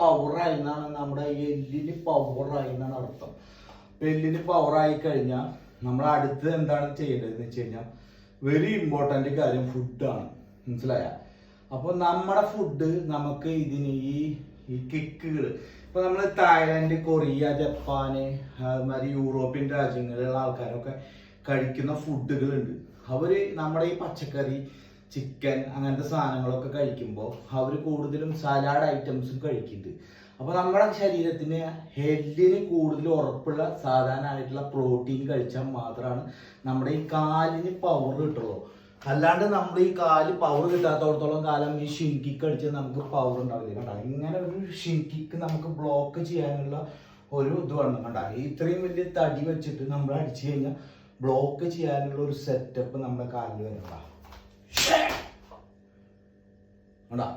പവറായി എന്നാണ് നമ്മുടെ എല്ലിന് പവറായി എന്നാണ് അർത്ഥം. എല്ലിന് പവറായി കഴിഞ്ഞാൽ നമ്മൾ അടുത്ത് എന്താണ് ചെയ്യേണ്ടതെന്ന് വെച്ച് കഴിഞ്ഞാൽ വെരി ഇമ്പോർട്ടൻ്റ് കാര്യം ഫുഡാണ്. മനസ്സിലായ? അപ്പോൾ നമ്മുടെ ഫുഡ് നമുക്ക് ഇതിന് ഈ കിക്കുകൾ ഇപ്പൊ നമ്മൾ തായ്ലാൻഡ്, കൊറിയ, ജപ്പാന്, അതുമാതിരി യൂറോപ്യൻ രാജ്യങ്ങളിലുള്ള ആൾക്കാരൊക്കെ കഴിക്കുന്ന ഫുഡുകളുണ്ട്. അവര് നമ്മുടെ ഈ പച്ചക്കറി, ചിക്കൻ അങ്ങനത്തെ സാധനങ്ങളൊക്കെ കഴിക്കുമ്പോൾ അവർ കൂടുതലും സലാഡ് ഐറ്റംസും കഴിക്കുന്നുണ്ട്. അപ്പോൾ നമ്മുടെ ശരീരത്തിന് ഹെൽത്തിന് കൂടുതൽ ഉറപ്പുള്ള സാധാരണമായിട്ടുള്ള പ്രോട്ടീൻ കഴിച്ചാൽ മാത്രമാണ് നമ്മുടെ ഈ കാലിന് പവർ കിട്ടുള്ളൂ. അല്ലാണ്ട് നമ്മൾ ഈ കാല് പവർ കിട്ടാത്തടത്തോളം കാലം ഈ ഷിൻകിക്ക് അടിച്ചാൽ നമുക്ക് പവർ ഉണ്ടാവില്ല. കണ്ട, ഇങ്ങനെ ഒരു ഷിൻകിക്ക് നമുക്ക് ബ്ലോക്ക് ചെയ്യാനുള്ള ഒരു ഇത് വേണം. കണ്ട, ഇത്രയും വലിയ തടി വെച്ചിട്ട് നമ്മൾ അടിച്ചു കഴിഞ്ഞാൽ ബ്ലോക്ക് ചെയ്യാനുള്ള ഒരു സെറ്റപ്പ് നമ്മുടെ കാലിൽ വരണം. കണ്ടാ,